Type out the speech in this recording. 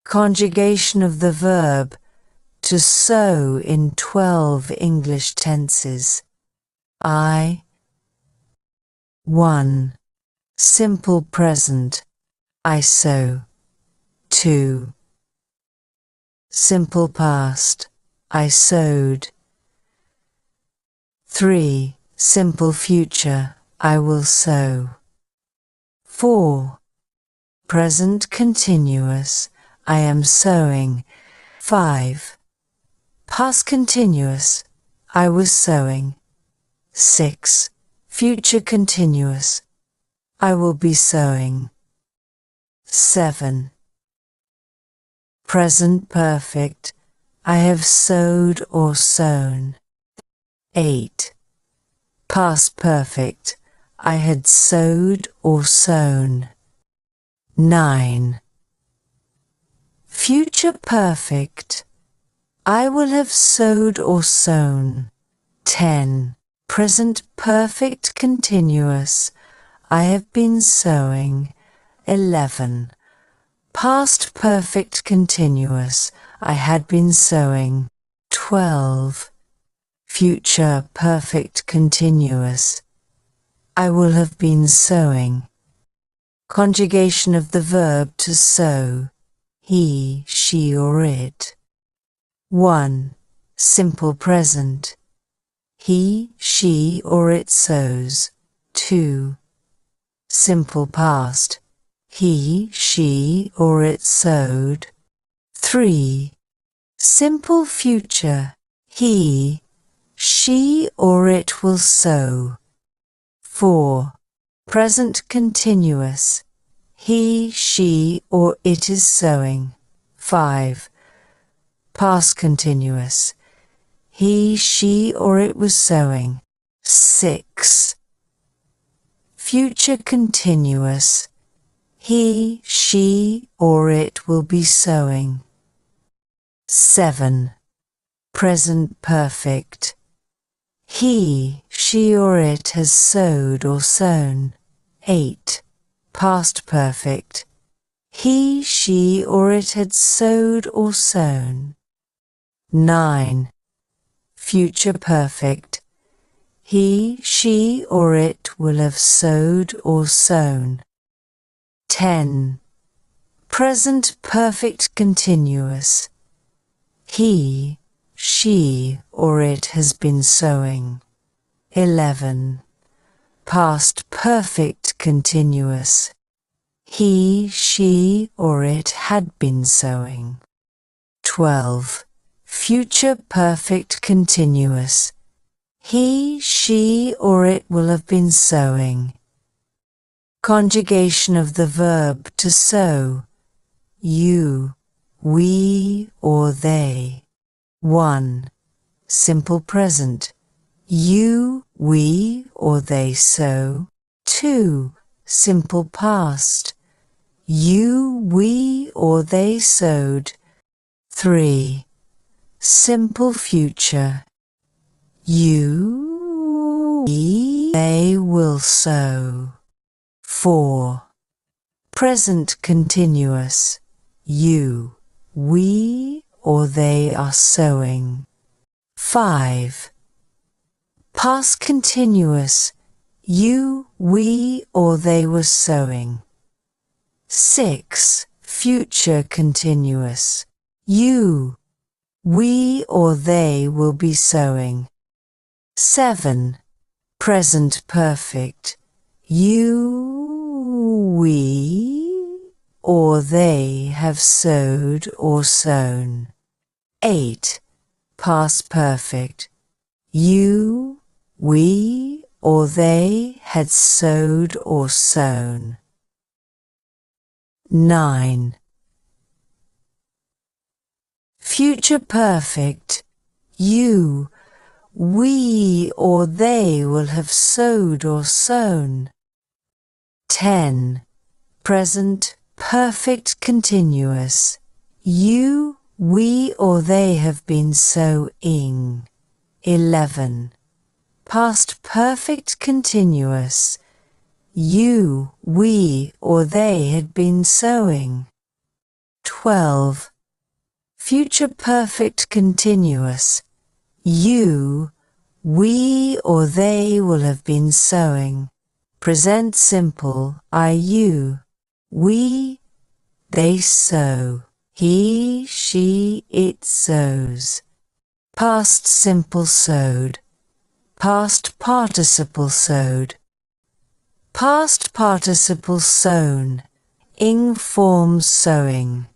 Conjugation of the verb to sow in 12 English tenses. 1. Simple present, I sow. 2. Simple past, I sowed. 3. Simple future, I will sow. 4. Present continuous, I am sowing. 5. Past continuous, I was sowing. 6. Future continuous, I will be sowing. 7. Present perfect, I have sowed or sown. 8. Past perfect, I had sowed or sown. 9. Future perfect, I will have sowed or sown. 10. Present perfect continuous, I have been sowing. 11. Past perfect continuous, I had been sowing. 12. Future perfect continuous, I will have been sowing. Conjugation of the verb to sow, he, she or it. 1. Simple present, he, she or it sows. 2. Simple past, he, she or it sowed. 3. Simple future, he, she or it will sow. 4. Present continuous, he, she or it is sowing. 5. Past continuous, he, she or it was sowing. 6. Future continuous, he, she or it will be sowing. 7. Present perfect, he, she or it has sowed or sown. 8. Past perfect, he, she or it had sowed or sown. 9. Future perfect, he, she or it will have sowed or sown. 10. Present perfect continuous, he, she or it has been sowing. 11. Past perfect continuous, he, she or it had been sowing. 12. Future perfect continuous, he, she or it will have been sowing. Conjugation of the verb to sow, you, we or they. 1. Simple present, you, we or they sow. 2. Simple past, you, we or they sowed. 3. Simple future, you, we, they will sow. 4. Present continuous, you, we or they are sowing. 5. Past continuous, you, we or they were sowing. 6. Future continuous, you, we or they will be sowing. 7. Present perfect, you, we or they have sowed or sown. 8. Past perfect, you, we or they had sowed or sown. 9. Future perfect, you, we or they will have sowed or sown. 10. Present perfect continuous, you, we or they have been sowing. 11. Past perfect continuous, you, we or they had been sowing. 12. Future perfect continuous. You, we or they will have been sewing. Present simple, I, you. We, they sew. He, she, it sews. Past simple sewed. Past participle sewed. Past participle sewn. Ing form sewing.